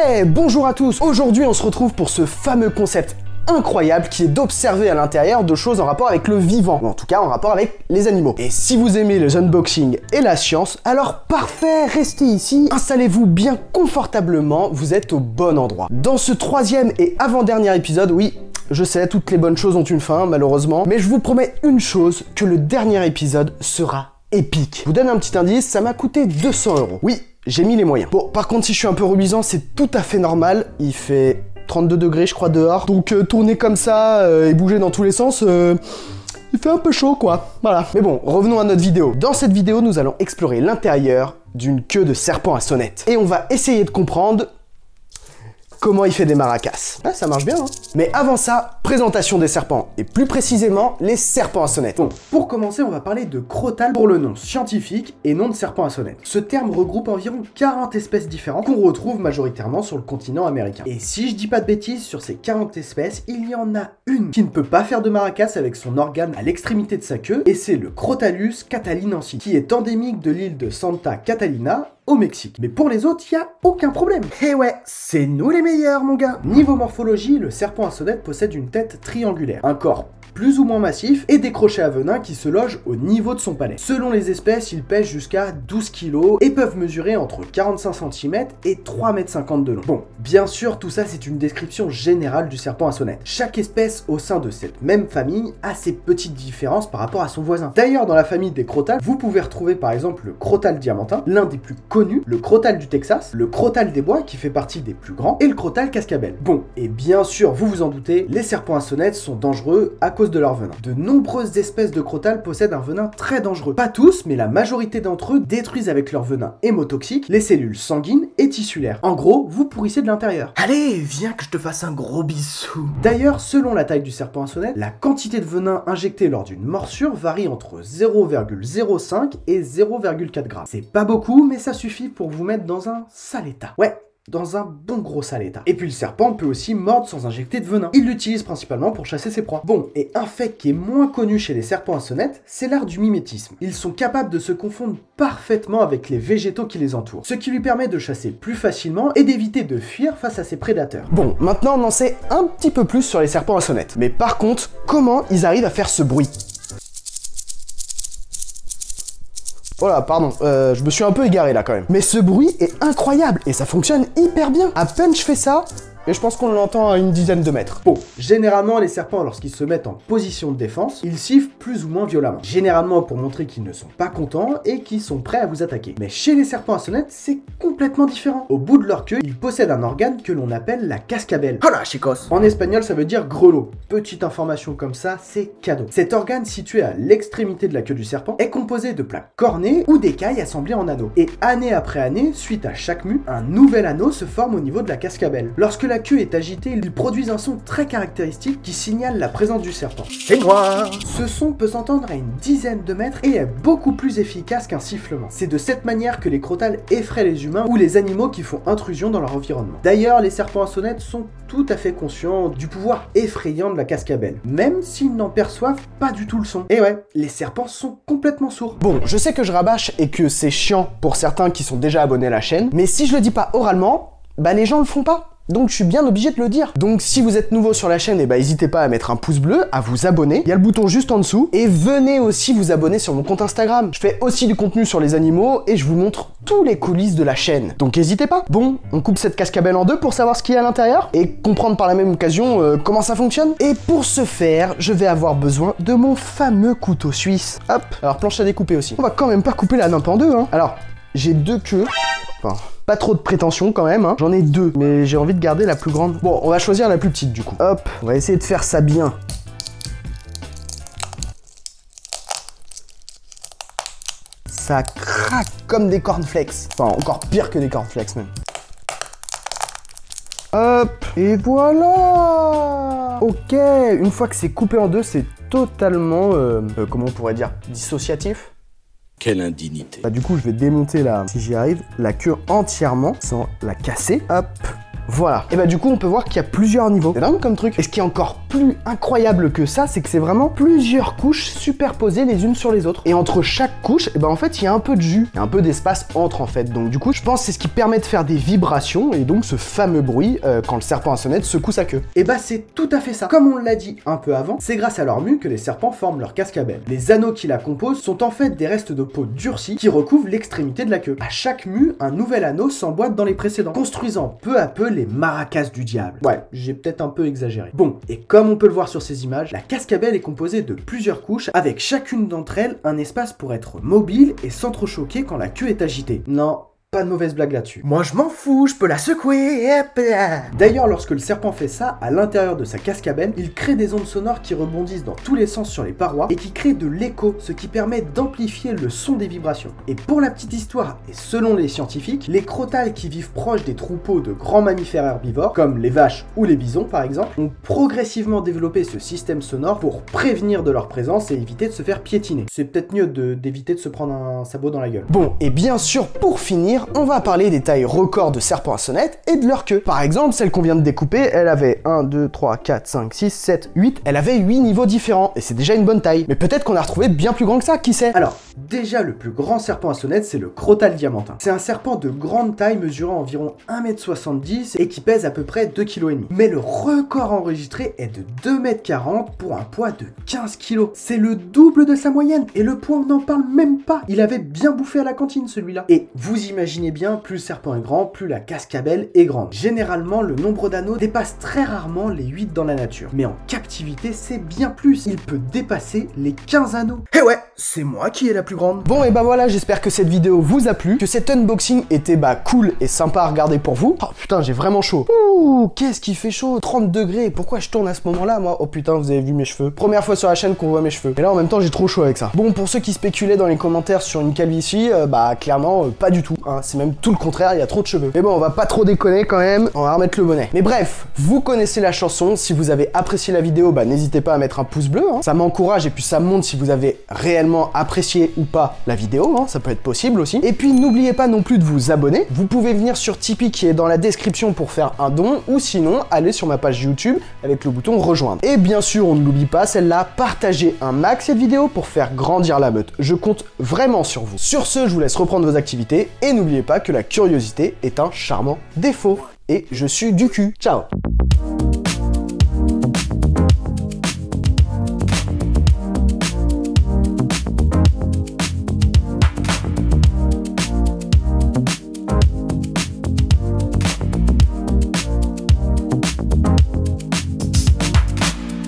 Ouais, bonjour à tous. Aujourd'hui, on se retrouve pour ce fameux concept incroyable qui est d'observer à l'intérieur de choses en rapport avec le vivant, ou en tout cas en rapport avec les animaux. Et si vous aimez les unboxings et la science, alors parfait, restez ici, installez-vous bien confortablement, vous êtes au bon endroit. Dans ce troisième et avant-dernier épisode, oui, je sais, toutes les bonnes choses ont une fin, malheureusement, mais je vous promets une chose, que le dernier épisode sera épique. Je vous donne un petit indice, ça m'a coûté 200 €. Oui, j'ai mis les moyens. Bon, par contre, si je suis un peu reluisant, c'est tout à fait normal. Il fait 32 degrés, je crois, dehors. Donc, tourner comme ça et bouger dans tous les sens, il fait un peu chaud, quoi. Voilà. Mais bon, revenons à notre vidéo. Dans cette vidéo, nous allons explorer l'intérieur d'une queue de serpent à sonnette. Et on va essayer de comprendre comment il fait des maracas. Ah, ça marche bien, hein. Mais avant ça, présentation des serpents, et plus précisément, les serpents à sonnette. Bon, pour commencer, on va parler de crotal pour le nom scientifique et non de serpent à sonnette. Ce terme regroupe environ 40 espèces différentes qu'on retrouve majoritairement sur le continent américain. Et si je dis pas de bêtises, sur ces 40 espèces, il y en a une qui ne peut pas faire de maracas avec son organe à l'extrémité de sa queue, et c'est le Crotalus catalinensis, qui est endémique de l'île de Santa Catalina, au Mexique. Mais pour les autres, il n'y a aucun problème. Et ouais, c'est nous les meilleurs, mon gars. Niveau morphologie, le serpent à sonnette possède une tête triangulaire, un corps plus ou moins massif et des crochets à venin qui se logent au niveau de son palais. Selon les espèces, ils pèsent jusqu'à 12 kg et peuvent mesurer entre 45 cm et 3,50 m de long. Bon, bien sûr, tout ça c'est une description générale du serpent à sonnette. Chaque espèce au sein de cette même famille a ses petites différences par rapport à son voisin. D'ailleurs, dans la famille des crotales, vous pouvez retrouver par exemple le crotal diamantin, l'un des plus connus, le crotal du Texas, le crotal des bois qui fait partie des plus grands et le crotal cascabel. Bon, et bien sûr, vous vous en doutez, les serpents à sonnette sont dangereux à cause de leur venin. De nombreuses espèces de crotales possèdent un venin très dangereux. Pas tous, mais la majorité d'entre eux détruisent avec leur venin hémotoxique les cellules sanguines et tissulaires. En gros, vous pourrissez de l'intérieur. Allez, viens que je te fasse un gros bisou. D'ailleurs, selon la taille du serpent à sonnette, la quantité de venin injectée lors d'une morsure varie entre 0,05 et 0,4 g. C'est pas beaucoup, mais ça suffit pour vous mettre dans un sale état. Ouais, dans un bon gros sale état. Et puis le serpent peut aussi mordre sans injecter de venin. Il l'utilise principalement pour chasser ses proies. Bon, et un fait qui est moins connu chez les serpents à sonnette, c'est l'art du mimétisme. Ils sont capables de se confondre parfaitement avec les végétaux qui les entourent, ce qui lui permet de chasser plus facilement et d'éviter de fuir face à ses prédateurs. Bon, maintenant on en sait un petit peu plus sur les serpents à sonnette. Mais par contre, comment ils arrivent à faire ce bruit ? Voilà, pardon, je me suis un peu égaré là quand même. Mais ce bruit est incroyable et ça fonctionne hyper bien. À peine je fais ça, et je pense qu'on l'entend à une dizaine de mètres. Bon, généralement les serpents lorsqu'ils se mettent en position de défense, ils sifflent plus ou moins violemment. Généralement pour montrer qu'ils ne sont pas contents et qu'ils sont prêts à vous attaquer. Mais chez les serpents à sonnette, c'est complètement différent. Au bout de leur queue, ils possèdent un organe que l'on appelle la cascabelle. Hola chicos! En espagnol ça veut dire grelot. Petite information comme ça, c'est cadeau. Cet organe situé à l'extrémité de la queue du serpent est composé de plaques cornées ou d'écailles assemblées en anneaux. Et année après année, suite à chaque mue, un nouvel anneau se forme au niveau de la cascabelle. Lorsque la queue est agitée, ils produisent un son très caractéristique qui signale la présence du serpent. C'est moi! Ce son peut s'entendre à une dizaine de mètres et est beaucoup plus efficace qu'un sifflement. C'est de cette manière que les crotales effraient les humains ou les animaux qui font intrusion dans leur environnement. D'ailleurs, les serpents à sonnette sont tout à fait conscients du pouvoir effrayant de la cascabelle, même s'ils n'en perçoivent pas du tout le son. Et ouais, les serpents sont complètement sourds. Bon, je sais que je rabâche et que c'est chiant pour certains qui sont déjà abonnés à la chaîne, mais si je le dis pas oralement, bah les gens le font pas. Donc je suis bien obligé de le dire. Donc si vous êtes nouveau sur la chaîne, n'hésitez pas à mettre un pouce bleu, à vous abonner. Il y a le bouton juste en dessous. Et venez aussi vous abonner sur mon compte Instagram. Je fais aussi du contenu sur les animaux et je vous montre tous les coulisses de la chaîne. Donc n'hésitez pas. Bon, on coupe cette cascabelle en deux pour savoir ce qu'il y a à l'intérieur et comprendre par la même occasion comment ça fonctionne. Et pour ce faire, je vais avoir besoin de mon fameux couteau suisse. Hop, alors planche à découper aussi. On va quand même pas couper la nimpe en deux, hein. Alors, j'ai deux queues. Enfin, pas trop de prétention quand même, hein. J'en ai deux, mais j'ai envie de garder la plus grande. Bon, on va choisir la plus petite du coup. Hop, on va essayer de faire ça bien. Ça craque comme des cornflakes. Enfin, encore pire que des cornflakes même. Hop, et voilà. Ok, une fois que c'est coupé en deux, c'est totalement, comment on pourrait dire, dissociatif. Quelle indignité. Bah du coup je vais démonter là, si j'y arrive, la queue entièrement sans la casser. Hop, Voilà. Et bah du coup, on peut voir qu'il y a plusieurs niveaux. C'est dingue comme truc. Et ce qui est encore plus incroyable que ça, c'est que c'est vraiment plusieurs couches superposées les unes sur les autres. Et entre chaque couche, et ben en fait, il y a un peu de jus, il y a un peu d'espace entre en fait. Donc du coup, je pense que c'est ce qui permet de faire des vibrations et donc ce fameux bruit quand le serpent à sonnette secoue sa queue. Et bah c'est tout à fait ça. Comme on l'a dit un peu avant, c'est grâce à leur mue que les serpents forment leur cascabelle. Les anneaux qui la composent sont en fait des restes de peau durcie qui recouvrent l'extrémité de la queue. À chaque mue, un nouvel anneau s'emboîte dans les précédents, construisant peu à peu les maracas du diable. Ouais, j'ai peut-être un peu exagéré. Bon, et comme on peut le voir sur ces images, la cascabelle est composée de plusieurs couches, avec chacune d'entre elles un espace pour être mobile et s'entrechoquer quand la queue est agitée. Non, pas de mauvaise blague là-dessus. Moi je m'en fous, je peux la secouer. D'ailleurs, lorsque le serpent fait ça, à l'intérieur de sa cascabelle, il crée des ondes sonores qui rebondissent dans tous les sens sur les parois et qui créent de l'écho, ce qui permet d'amplifier le son des vibrations. Et pour la petite histoire, et selon les scientifiques, les crotales qui vivent proches des troupeaux de grands mammifères herbivores, comme les vaches ou les bisons par exemple, ont progressivement développé ce système sonore pour prévenir de leur présence et éviter de se faire piétiner. C'est peut-être mieux d'éviter de se prendre un sabot dans la gueule. Bon, et bien sûr, pour finir, on va parler des tailles records de serpents à sonnette et de leur queue. Par exemple, celle qu'on vient de découper, elle avait 1, 2, 3, 4, 5, 6, 7, 8. Elle avait 8 niveaux différents et c'est déjà une bonne taille. Mais peut-être qu'on a retrouvé bien plus grand que ça, qui sait? Alors, déjà le plus grand serpent à sonnette, c'est le crotal diamantin. C'est un serpent de grande taille mesurant environ 1,70 m et qui pèse à peu près 2,5 kg. Mais le record enregistré est de 2,40 m pour un poids de 15 kg. C'est le double de sa moyenne et le poids, on n'en parle même pas. Il avait bien bouffé à la cantine celui-là. Et vous imaginez bien, plus le serpent est grand, plus la cascabelle est grande. Généralement, le nombre d'anneaux dépasse très rarement les 8 dans la nature. Mais en captivité, c'est bien plus. Il peut dépasser les 15 anneaux. Et ouais, c'est moi qui est la plus grande. Bon, et bah voilà, j'espère que cette vidéo vous a plu, que cet unboxing était cool et sympa à regarder pour vous. Oh putain, j'ai vraiment chaud. Ouh, qu'est-ce qui fait chaud, 30 degrés. Pourquoi je tourne à ce moment-là, moi? Oh putain, vous avez vu mes cheveux. Première fois sur la chaîne qu'on voit mes cheveux. Et là, en même temps, j'ai trop chaud avec ça. Bon, pour ceux qui spéculaient dans les commentaires sur une calvitie, clairement, pas du tout. Hein. C'est même tout le contraire, il y a trop de cheveux. Mais bon, on va pas trop déconner quand même, on va remettre le bonnet. Mais bref, vous connaissez la chanson, si vous avez apprécié la vidéo, n'hésitez pas à mettre un pouce bleu, hein. Ça m'encourage et puis ça montre si vous avez réellement apprécié ou pas la vidéo, hein. Ça peut être possible aussi. Et puis n'oubliez pas non plus de vous abonner, vous pouvez venir sur Tipeee qui est dans la description pour faire un don, ou sinon, allez sur ma page YouTube avec le bouton rejoindre. Et bien sûr, on ne l'oublie pas, celle-là, partagez un max cette vidéo pour faire grandir la meute. Je compte vraiment sur vous. Sur ce, je vous laisse reprendre vos activités et n'oubliez pas que la curiosité est un charmant défaut. Et je suis du cul. Ciao!